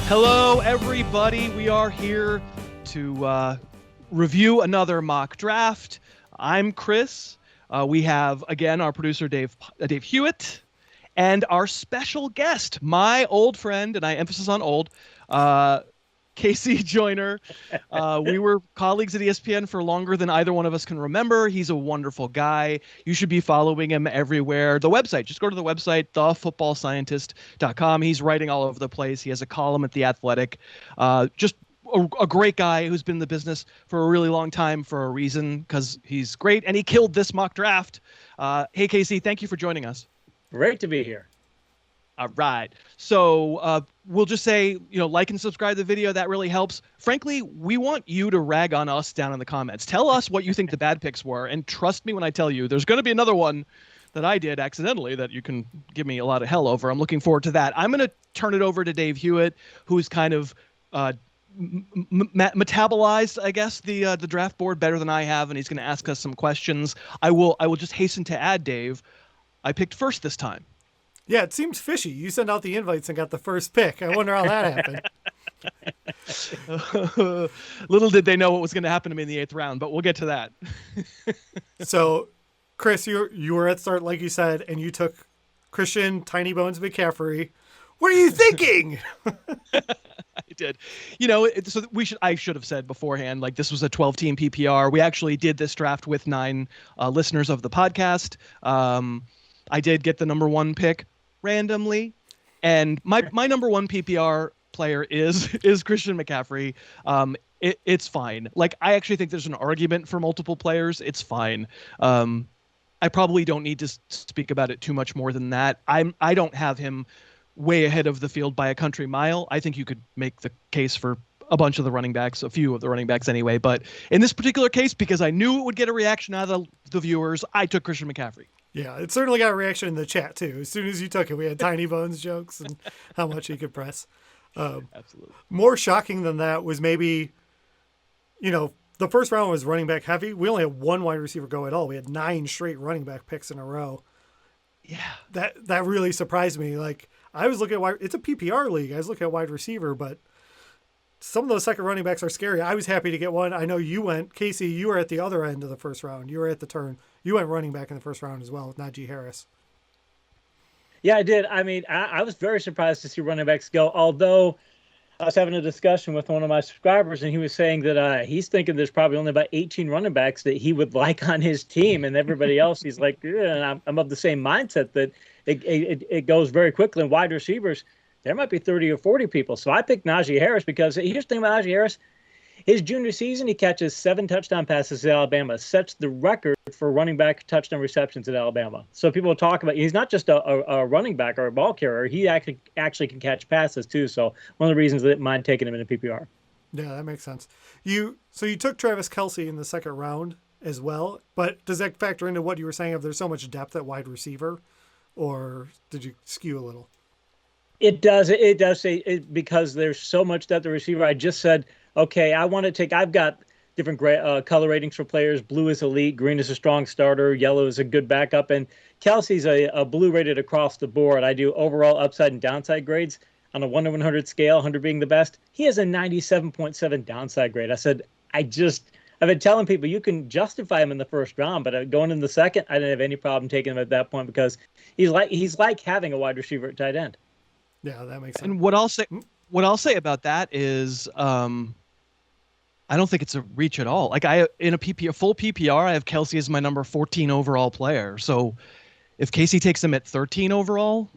Hello, everybody. We are here to review another mock draft. I'm Chris. We have, again, our producer, Dave Hewitt, and our special guest, my old friend, and I emphasis on old, Casey Joyner. We were colleagues at ESPN for longer than either one of us can remember. He's a wonderful guy. You should be following him everywhere. The website, just go to the website, thefootballscientist.com. He's writing all over the place. He has a column at The Athletic. Just a great guy who's been in the business for a really long time for a reason, because he's great, and he killed this mock draft. Hey, Casey, thank you for joining us. Great to be here. All right. So we'll just say, like and subscribe to the video. That really helps. Frankly, we want you to rag on us down in the comments. Tell us what you think the bad picks were. And trust me when I tell you, there's going to be another one that I did accidentally that you can give me a lot of hell over. I'm looking forward to that. I'm going to turn it over to Dave Hewitt, who's kind of metabolized, I guess, the draft board better than I have. And he's going to ask us some questions. I will just hasten to add, Dave, I picked first this time. Yeah, it seems fishy. You sent out the invites and got the first pick. I wonder how that happened. Little did they know what was going to happen to me in the 8th round, but we'll get to that. So, Chris, you were at start, like you said, and you took Christian Tiny Bones McCaffrey. What are you thinking? I did. So I should have said beforehand, like, this was a 12-team PPR. We actually did this draft with 9 listeners of the podcast. I did get the number 1 pick randomly, and my number 1 PPR player is Christian McCaffrey. It's fine. Like, I actually think there's an argument for multiple players. It's fine. I probably don't need to speak about it too much more than that. I don't have him way ahead of the field by a country mile. I think you could make the case for a bunch of the running backs, a few of the running backs anyway. But in this particular case, because I knew it would get a reaction out of the viewers, I took Christian McCaffrey. Yeah, it certainly got a reaction in the chat, too. As soon as you took it, we had Tiny Bones jokes and how much he could press. Absolutely. More shocking than that was maybe, the first round was running back heavy. We only had 1 wide receiver go at all. We had 9 straight running back picks in a row. Yeah. That really surprised me. Like, I was looking at it's a PPR league. I was looking at wide receiver, but some of those second running backs are scary. I was happy to get one. I know you went, Casey, you were at the other end of the first round. You were at the turn. You went running back in the first round as well with Najee Harris. Yeah, I did. I mean, I was very surprised to see running backs go, although I was having a discussion with one of my subscribers, and he was saying that he's thinking there's probably only about 18 running backs that he would like on his team, and everybody else, he's like, and I'm of the same mindset that it goes very quickly. And wide receivers, there might be 30 or 40 people. So I picked Najee Harris because here's the thing about Najee Harris. His junior season, he catches 7 touchdown passes at Alabama, sets the record for running back touchdown receptions at Alabama. So people will talk about, he's not just a running back or a ball carrier. He actually can catch passes too. So one of the reasons that I mind taking him in a PPR. Yeah, that makes sense. So you took Travis Kelce in the second round as well, but does that factor into what you were saying of there's so much depth at wide receiver, or did you skew a little? It does. It does say it, because there's so much depth at receiver. I just said, okay, I've got different color ratings for players. Blue is elite, green is a strong starter, yellow is a good backup, and Kelce's a blue rated across the board. I do overall upside and downside grades on a 1 to 100 scale, 100 being the best. He has a 97.7 downside grade. I said, I've been telling people you can justify him in the first round, but going in the second, I didn't have any problem taking him at that point because he's like having a wide receiver at tight end. Yeah, that makes sense. And what I'll say about that is, I don't think it's a reach at all. Like, in a full PPR, I have Kelce as my number 14 overall player. So if Casey takes him at 13 overall,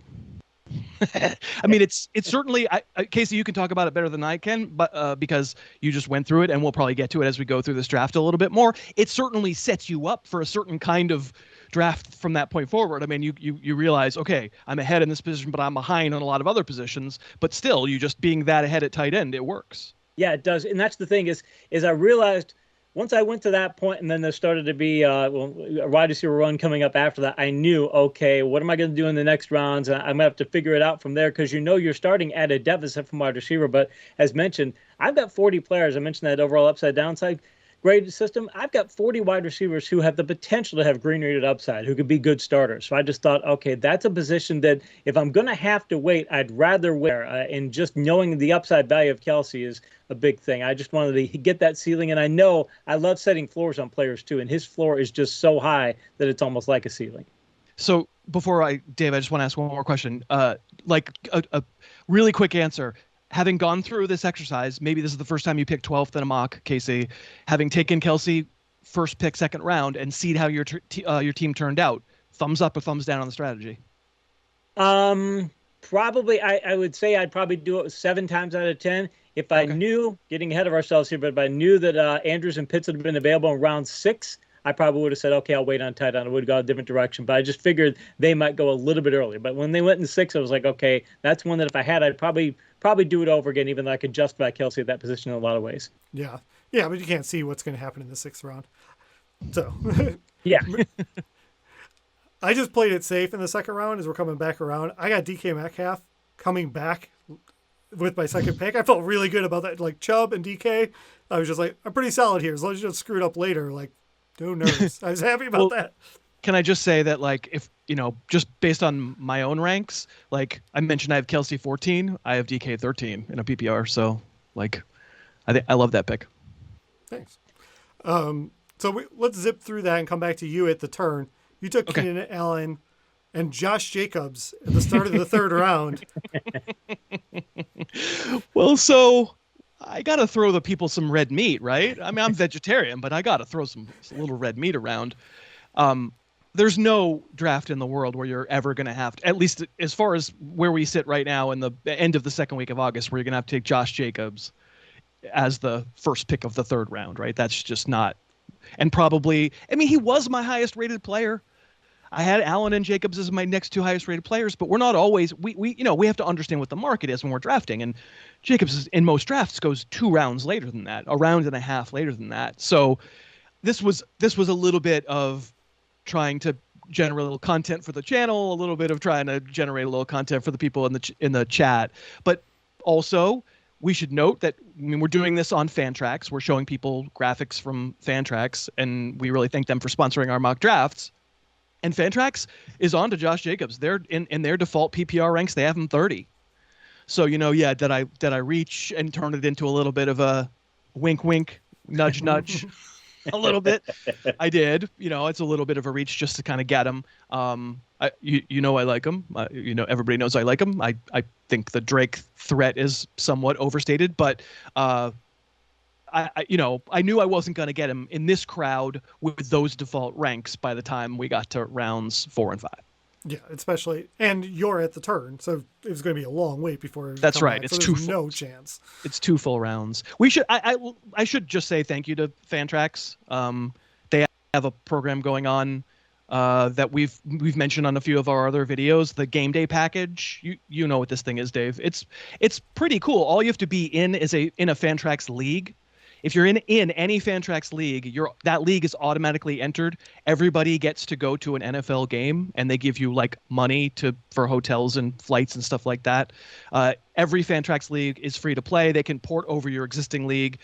I mean, it's certainly, Casey, you can talk about it better than I can, but because you just went through it, and we'll probably get to it as we go through this draft a little bit more. It certainly sets you up for a certain kind of draft from that point forward. I mean, you realize, okay, I'm ahead in this position, but I'm behind on a lot of other positions. But still, you just being that ahead at tight end, it works. Yeah, it does. And that's the thing is I realized once I went to that point, and then there started to be a wide receiver run coming up after that, I knew, okay, what am I going to do in the next rounds? I'm going to have to figure it out from there, because you're starting at a deficit from wide receiver. But as mentioned, I've got 40 players. I mentioned that overall upside downside. grade system, I've got 40 wide receivers who have the potential to have green rated upside, who could be good starters. So I just thought, okay, that's a position that if I'm going to have to wait, I'd rather wait. And just knowing the upside value of Kelce is a big thing. I just wanted to get that ceiling. And I know I love setting floors on players too. And his floor is just so high that it's almost like a ceiling. So Dave, I just want to ask one more question. Like a really quick answer. Having gone through this exercise, maybe this is the first time you picked 12th in a mock, Casey. Having taken Kelce first pick, second round, and seen how your team turned out, thumbs up or thumbs down on the strategy? Probably, I would say I'd probably do it 7 times out of 10. If I knew, getting ahead of ourselves here, but if I knew that Andrews and Pitts had been available in round 6, I probably would have said, okay, I'll wait on tight end. I would have gone a different direction, but I just figured they might go a little bit earlier. But when they went in 6, I was like, okay, that's one that if I had, I'd probably do it over again, even though I could justify Kelce at that position in a lot of ways. Yeah. Yeah, but you can't see what's going to happen in the 6th round. So, yeah. I just played it safe in the 2nd round as we're coming back around. I got DK Metcalf coming back with my 2nd pick. I felt really good about that. Like Chubb and DK, I was just like, I'm pretty solid here. As long as you don't screw it up later, like, no nerves. I was happy about that. Can I just say that, like, if, just based on my own ranks, like I mentioned, I have Kelce 14, I have DK 13 in a PPR. So, like, I love that pick. Thanks. So let's zip through that and come back to you at the turn. You took Keenan Allen and Josh Jacobs at the start of the 3rd round. Well, so I got to throw the people some red meat, right? I mean, I'm vegetarian, but I got to throw some little red meat around. There's no draft in the world where you're ever going to have to, at least as far as where we sit right now in the end of the 2nd week of August, where you're going to have to take Josh Jacobs as the first pick of the 3rd round, right? That's just not, and probably, I mean, he was my highest rated player. I had Allen and Jacobs as my next 2 highest rated players, but we're not always, we have to understand what the market is when we're drafting. And Jacobs in most drafts goes 2 rounds later than that, a round and a half later than that. So this was a little bit of trying to generate a little content for the channel, a little bit of trying to generate a little content for the people in the chat. But also, we should note that, I mean, we're doing this on Fantrax. We're showing people graphics from Fantrax, and we really thank them for sponsoring our mock drafts. And Fantrax is on to Josh Jacobs. They're in their default PPR ranks. They have him 30. So, did I reach and turn it into a little bit of a wink, wink, nudge, nudge, a little bit? I did. It's a little bit of a reach just to kind of get him. I like him. Everybody knows I like him. I think the Drake threat is somewhat overstated, but I knew I wasn't going to get him in this crowd with those default ranks by the time we got to rounds 4 and 5. Yeah, especially, and you're at the turn, so it was going to be a long wait before. That's right. Back, it's so 2 no chance. It's 2 full rounds. We should. I should just say thank you to Fantrax. They have a program going on that we've mentioned on a few of our other videos. The game day package. You know what this thing is, Dave. It's pretty cool. All you have to be in is in a Fantrax league. If you're in any Fantrax league, that league is automatically entered. Everybody gets to go to an NFL game, and they give you like money for hotels and flights and stuff like that. Every Fantrax league is free to play. They can port over your existing league.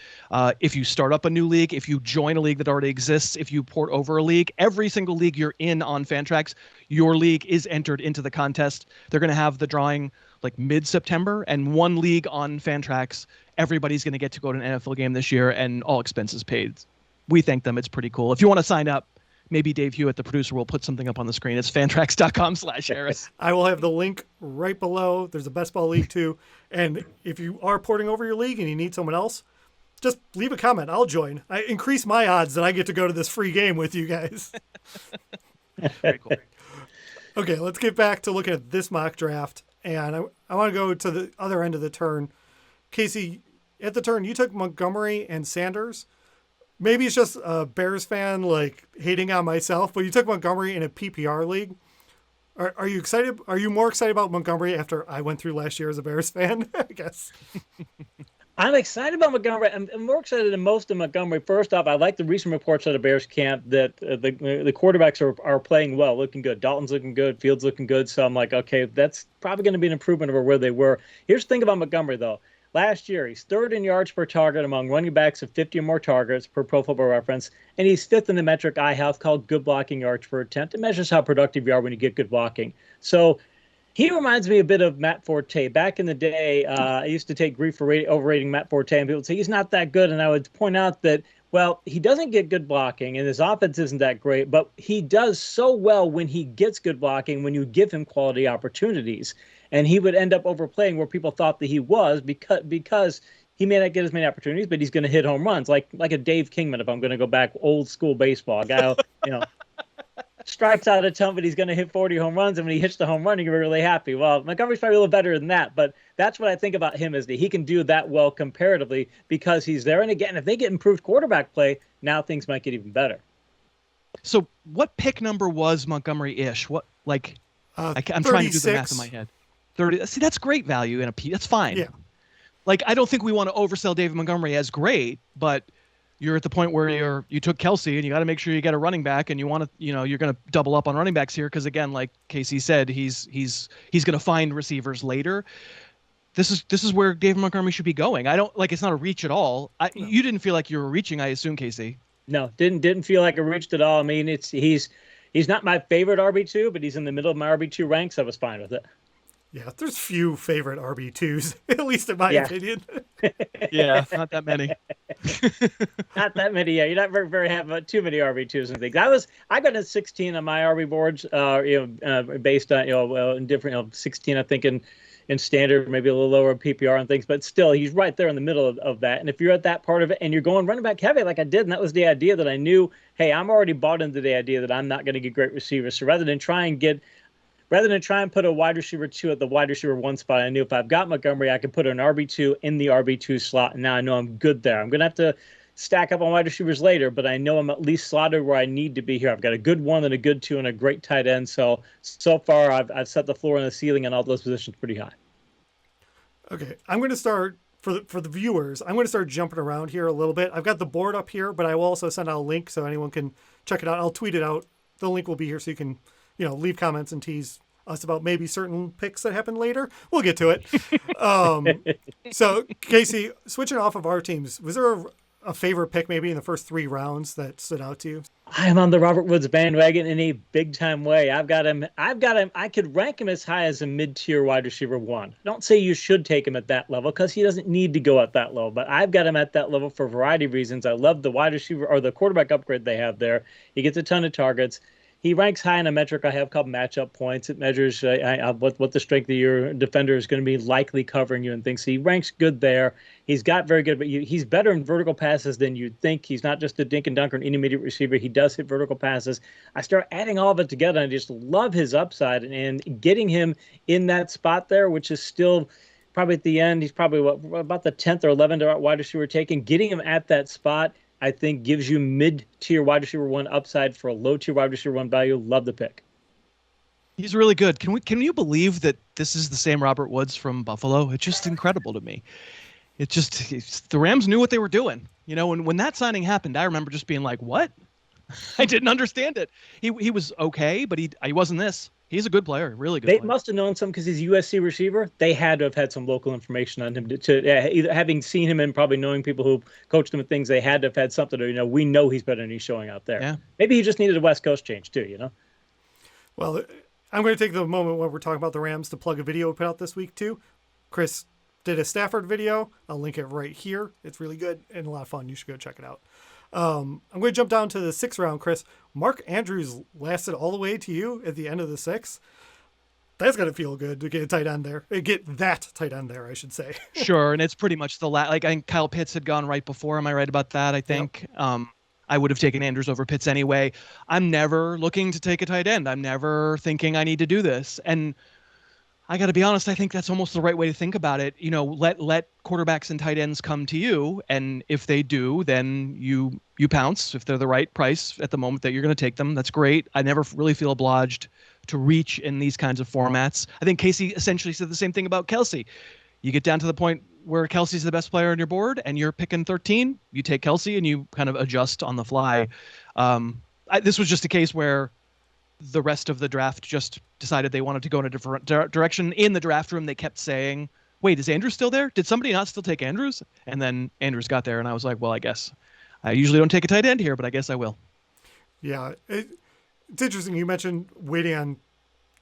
If you start up a new league, if you join a league that already exists, if you port over a league, every single league you're in on Fantrax, your league is entered into the contest. They're going to have the drawing like mid-September, and one league on Fantrax, everybody's going to get to go to an NFL game this year, and all expenses paid. We thank them. It's pretty cool. If you want to sign up, maybe Dave Hewitt, the producer, will put something up on the screen. It's fantrax.com/Harris. I will have the link right below. There's a best ball league too. And if you are porting over your league and you need someone else, just leave a comment. I'll join. I increase my odds that I get to go to this free game with you guys. Very cool. Okay, let's get back to looking at this mock draft. And I want to go to the other end of the turn. Casey, at the turn, you took Montgomery and Sanders. Maybe it's just a Bears fan, like, hating on myself, but you took Montgomery in a PPR league. Are you excited? Are you more excited about Montgomery after I went through last year as a Bears fan, I guess? I'm excited about Montgomery. I'm more excited than most of Montgomery. First off, I like the recent reports out of Bears camp that the quarterbacks are playing well, looking good. Dalton's looking good. Fields looking good. So I'm like, okay, that's probably going to be an improvement over where they were. Here's the thing about Montgomery, though. Last year, he's third in yards per target among running backs of 50 or more targets per Pro Football Reference, and he's fifth in the metric I have called good blocking yards per attempt. It measures how productive you are when you get good blocking. So he reminds me a bit of Matt Forte. Back in the day, I used to take grief for overrating Matt Forte, and people would say he's not that good, and I would point out that, well, he doesn't get good blocking, and his offense isn't that great, but he does so well when he gets good blocking, when you give him quality opportunities. And he would end up overplaying where people thought that he was because he may not get as many opportunities, but he's going to hit home runs like a Dave Kingman. If I'm going to go back old school baseball, a guy who, strikes out a ton, but he's going to hit 40 home runs, and when he hits the home run, you're really happy. Well, Montgomery's probably a little better than that, but that's what I think about him is that he can do that well comparatively because he's there. And again, if they get improved quarterback play, now things might get even better. So what pick number was Montgomery-ish? What I'm trying to do the math in my head. 30. See, that's great value in a P. That's fine. Yeah. Like, I don't think we want to oversell David Montgomery as great, but you're at the point where you took Kelsey and you got to make sure you get a running back, and you want to, you're going to double up on running backs here. Cause again, like Casey said, he's going to find receivers later. This is where David Montgomery should be going. It's not a reach at all. You didn't feel like you were reaching, I assume, Casey. No, didn't feel like I reached at all. I mean, he's not my favorite RB2, but he's in the middle of my RB2 ranks. I was fine with it. Yeah, there's few favorite RB2s, at least in my opinion. Yeah, not that many. Not that many. Yeah, you're not very happy about too many RB2s and things. I got a 16 on my RB boards, based on in different 16 I think in standard, maybe a little lower PPR and things, but still he's right there in the middle of that. And if you're at that part of it and you're going running back heavy like I did, and that was the idea that I knew, hey, I'm already bought into the idea that I'm not going to get great receivers. So rather than try and put a wide receiver 2 at the wide receiver 1 spot, I knew if I've got Montgomery, I can put an RB2 in the RB2 slot, and now I know I'm good there. I'm going to have to stack up on wide receivers later, but I know I'm at least slotted where I need to be here. I've got a good 1 and a good 2 and a great tight end. So far, I've set the floor and the ceiling on all those positions pretty high. Okay, I'm going to start, for the viewers, I'm going to start jumping around here a little bit. I've got the board up here, but I will also send out a link so anyone can check it out. I'll tweet it out. The link will be here so you can leave comments and tease us about maybe certain picks that happen later. We'll get to it. So, Casey, switching off of our teams, was there a favorite pick maybe in the first 3 rounds that stood out to you? I am on the Robert Woods bandwagon in a big-time way. I've got him. I could rank him as high as a mid-tier wide receiver 1. I don't say you should take him at that level because he doesn't need to go at that level, but I've got him at that level for a variety of reasons. I love the wide receiver or the quarterback upgrade they have there. He gets a ton of targets. He ranks high in a metric I have called matchup points. It measures what the strength of your defender is going to be likely covering you and things. So he ranks good there. He's got very good, but he's better in vertical passes than you'd think. He's not just a dink and dunk or an intermediate receiver. He does hit vertical passes. I start adding all of it together, and I just love his upside and getting him in that spot there, which is still probably at the end. He's probably about the 10th or 11th wide receiver taken. Getting him at that spot, I think, gives you mid-tier wide receiver 1 upside for a low-tier wide receiver 1 value. Love the pick. He's really good. Can you believe that this is the same Robert Woods from Buffalo? It's just incredible to me. The Rams knew what they were doing. When that signing happened, I remember just being like, what? I didn't understand it. He was okay, but he wasn't this. He's a good player, really good. They must have known some because he's a USC receiver. They had to have had some local information on him to either having seen him and probably knowing people who coached him and things. They had to have had something to, we know he's better than he's showing out there. Yeah. Maybe he just needed a West Coast change too, Well, I'm going to take the moment when we're talking about the Rams to plug a video we put out this week too. Chris did a Stafford video. I'll link it right here. It's really good and a lot of fun. You should go check it out. I'm going to jump down to the 6th round, Chris. Mark Andrews lasted all the way to you at the end of the 6th. That's going to feel good to get a tight end there. Get that tight end there, I should say. Sure, and it's pretty much I think Kyle Pitts had gone right before. Am I right about that? I think. Yep. I would have taken Andrews over Pitts anyway. I'm never looking to take a tight end. I'm never thinking I need to do this. And I got to be honest, I think that's almost the right way to think about it. Let quarterbacks and tight ends come to you, and if they do, then you pounce. If they're the right price at the moment that you're going to take them, that's great. I never really feel obliged to reach in these kinds of formats. I think Casey essentially said the same thing about Kelsey. You get down to the point where Kelsey's the best player on your board, and you're picking 13. You take Kelsey, and you kind of adjust on the fly. This was just a case where the rest of the draft just decided they wanted to go in a different direction. In the draft room, they kept saying, wait, is Andrews still there? Did somebody not still take Andrews? And then Andrews got there, and I was like, well, I guess I usually don't take a tight end here, but I guess I will. Yeah, it's interesting. You mentioned waiting on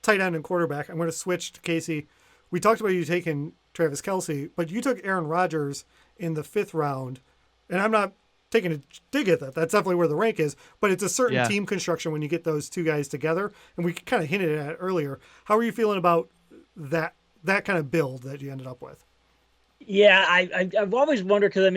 tight end and quarterback. I'm going to switch to Casey. We talked about you taking Travis Kelce, but you took Aaron Rodgers in the 5th round, and I'm not taking a dig at that. That's definitely where the rank is, but it's a certain team construction when you get those two guys together, and we kind of hinted at it earlier. How are you feeling about that kind of build that you ended up with? Yeah, I've always wondered because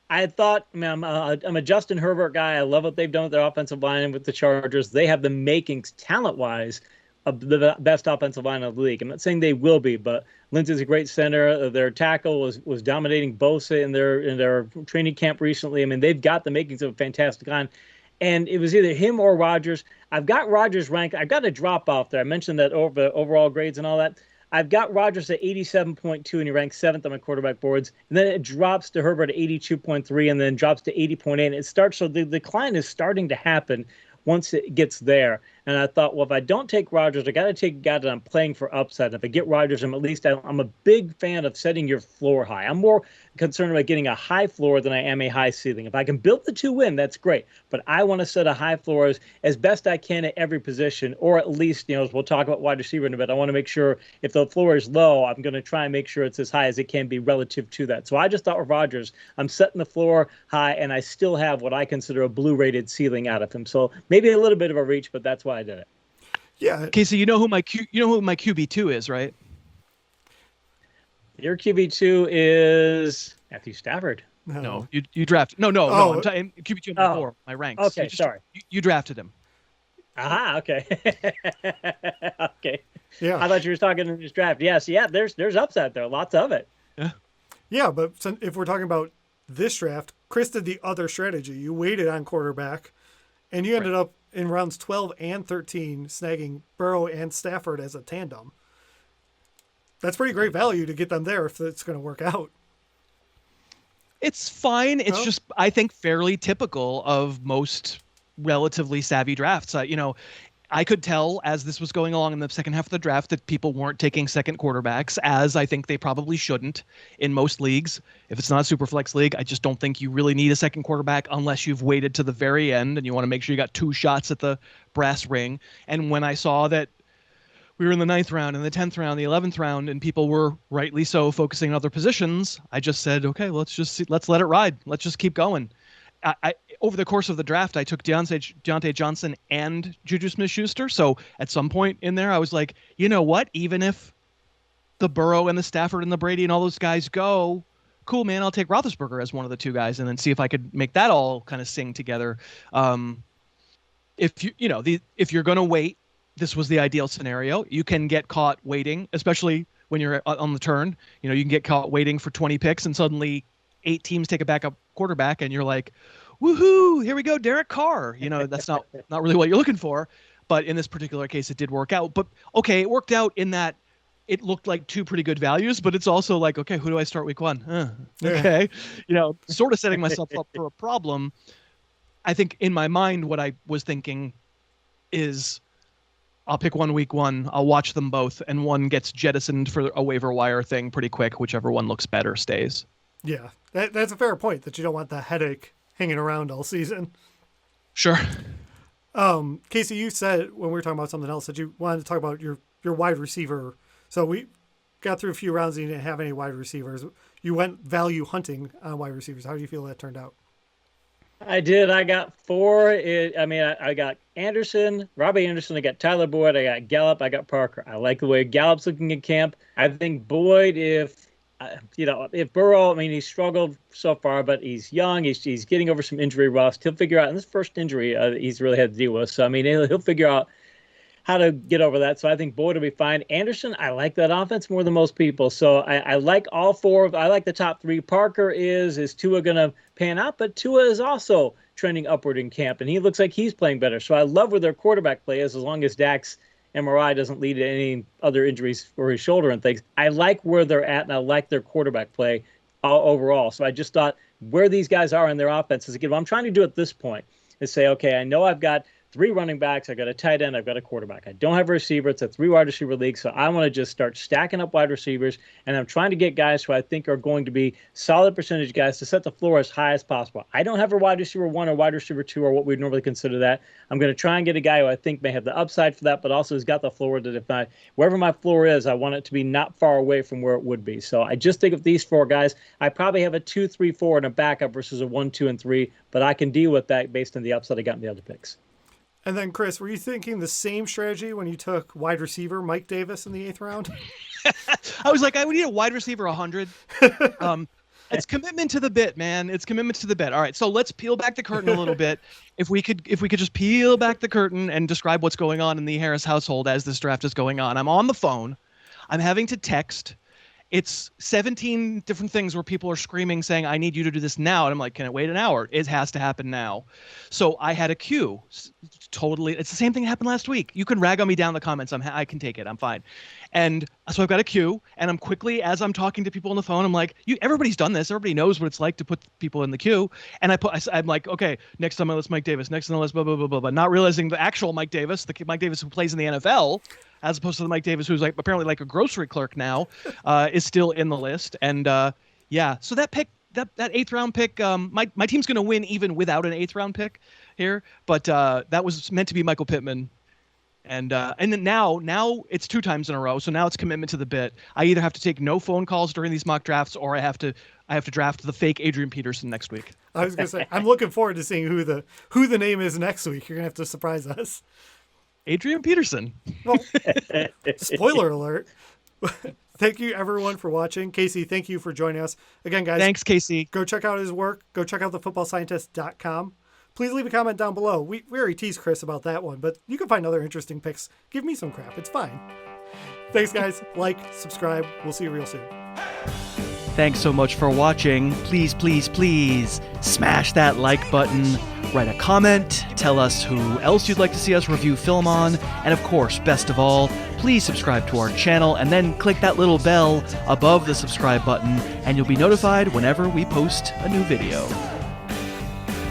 I had thought I'm a Justin Herbert guy. I love what they've done with their offensive line and with the Chargers. They have the makings talent-wise of the best offensive line of the league. I'm not saying they will be, but Lindsey's a great center. Their tackle was dominating Bosa in their training camp recently. I mean, they've got the makings of a fantastic line. And it was either him or Rodgers. I've got Rodgers ranked. I've got a drop off there. I mentioned that over the overall grades and all that. I've got Rodgers at 87.2, and he ranks 7th on my quarterback boards. And then it drops to Herbert at 82.3, and then drops to 80.8. And it starts, so the decline is starting to happen once it gets there. And I thought, well, if I don't take Rodgers, I got to take a guy that I'm playing for upside. If I get Rodgers, I'm a big fan of setting your floor high. I'm more concerned about getting a high floor than I am a high ceiling. If I can build the 2 win, that's great. But I want to set a high floor as best I can at every position, or at least, as we'll talk about wide receiver in a bit, I want to make sure if the floor is low, I'm going to try and make sure it's as high as it can be relative to that. So I just thought with Rodgers, I'm setting the floor high, and I still have what I consider a blue-rated ceiling out of him. So maybe a little bit of a reach, but that's why I did it. Yeah. Casey, you know who my QB2 is, right? Your QB2 is Matthew Stafford. No, you drafted. No. I'm QB2 number 4. My ranks. Okay, sorry. You drafted him. Aha. Okay. Okay. Yeah. I thought you were talking in this draft. Yes. Yeah. There's upside there. Lots of it. Yeah. Yeah, but if we're talking about this draft, Chris did the other strategy. You waited on quarterback, and you ended up in rounds 12 and 13 snagging Burrow and Stafford as a tandem. That's pretty great value to get them there if it's going to work out. It's fine. It's just, I think, fairly typical of most relatively savvy drafts. I could tell as this was going along in the second half of the draft that people weren't taking second quarterbacks, as I think they probably shouldn't in most leagues. If it's not a super flex league, I just don't think you really need a second quarterback unless you've waited to the very end and you want to make sure you got 2 shots at the brass ring. And when I saw that we were in the 9th round and the 10th round, the 11th round, and people were rightly so focusing on other positions, I just said, okay, let's let it ride. Let's just keep going. I over the course of the draft, I took Deontay Johnson and Juju Smith-Schuster. So at some point in there, I was like, you know what? Even if the Burrow and the Stafford and the Brady and all those guys go, cool, man, I'll take Roethlisberger as one of the 2 guys and then see if I could make that all kind of sing together. If you're going to wait, this was the ideal scenario. You can get caught waiting, especially when you're on the turn. You can get caught waiting for 20 picks and suddenly 8 teams take a backup quarterback and you're like, woohoo, here we go, Derek Carr. That's not really what you're looking for. But in this particular case, it did work out. But okay, it worked out in that it looked like 2 pretty good values, but it's also like, okay, who do I start week 1? Okay. Sort of setting myself up for a problem. I think in my mind, what I was thinking is I'll pick one week 1, I'll watch them both, and one gets jettisoned for a waiver wire thing pretty quick. Whichever one looks better stays. Yeah, that's a fair point, that you don't want the headache hanging around all season. Sure. Casey, you said when we were talking about something else that you wanted to talk about your wide receiver. So we got through a few rounds and you didn't have any wide receivers. You went value hunting on wide receivers. How do you feel that turned out? I did. I got 4. I got Anderson, Robbie Anderson. I got Tyler Boyd. I got Gallup. I got Parker. I like the way Gallup's looking in camp. I think Boyd, if Burrow, he's struggled so far, but he's young. He's getting over some injury rust. He'll figure out in this first injury he's really had to deal with. So, he'll figure out how to get over that. So I think Boyd will be fine. Anderson, I like that offense more than most people. So I like all 4. I like the top 3. Parker is Tua going to pan out? But Tua is also trending upward in camp, and he looks like he's playing better. So I love where their quarterback play is as long as Dak's MRI doesn't lead to any other injuries for his shoulder and things. I like where they're at, and I like their quarterback play overall. So I just thought where these guys are in their offenses, again, what I'm trying to do at this point is say, okay, I know I've got 3 running backs, I got a tight end, I've got a quarterback. I don't have a receiver. It's a 3 wide receiver league, so I want to just start stacking up wide receivers, and I'm trying to get guys who I think are going to be solid percentage guys to set the floor as high as possible. I don't have a wide receiver 1 or wide receiver 2 or what we'd normally consider that. I'm going to try and get a guy who I think may have the upside for that, but also has got the floor that if wherever my floor is, I want it to be not far away from where it would be. So I just think of these 4 guys. I probably have a 2, 3, 4 and a backup versus a 1, 2, and 3, but I can deal with that based on the upside I got in the other picks. And then, Chris, were you thinking the same strategy when you took wide receiver Mike Davis in the 8th round? I was like, I would need a wide receiver 100. It's commitment to the bit, man. It's commitment to the bit. All right, so let's peel back the curtain a little bit. If we could just peel back the curtain and describe what's going on in the Harris household as this draft is going on. I'm on the phone. I'm having to text. It's 17 different things where people are screaming, saying, I need you to do this now. And I'm like, can it wait an hour? It has to happen now. So I had a queue. Totally. It's the same thing that happened last week. You can rag on me down in the comments. I can take it. I'm fine. And so I've got a queue, and I'm quickly, as I'm talking to people on the phone, I'm like, everybody's done this. Everybody knows what it's like to put people in the queue. And I'm like, okay, next on my list, Mike Davis. Next on the list, blah, blah, blah, blah, blah. Not realizing the actual Mike Davis, the Mike Davis who plays in the NFL, as opposed to the Mike Davis who's like apparently like a grocery clerk now, is still in the list. And yeah, so that pick, that 8th round pick, my team's going to win even without an 8th round pick here. But that was meant to be Michael Pittman. And then now it's 2 times in a row. So now it's commitment to the bit. I either have to take no phone calls during these mock drafts, or I have to draft the fake Adrian Peterson next week. I was going to say, I'm looking forward to seeing who the name is next week. You're going to have to surprise us. Adrian Peterson. Well, spoiler alert. Thank you, everyone, for watching. Casey, thank you for joining us. Again, guys. Thanks, Casey. Go check out his work. Go check out thefootballscientist.com. Please leave a comment down below. We already teased Chris about that one, but you can find other interesting picks. Give me some crap. It's fine. Thanks, guys. Like, subscribe. We'll see you real soon. Thanks so much for watching. Please, please, please smash that like button. Write a comment. Tell us who else you'd like to see us review film on. And of course, best of all, please subscribe to our channel and then click that little bell above the subscribe button, and you'll be notified whenever we post a new video.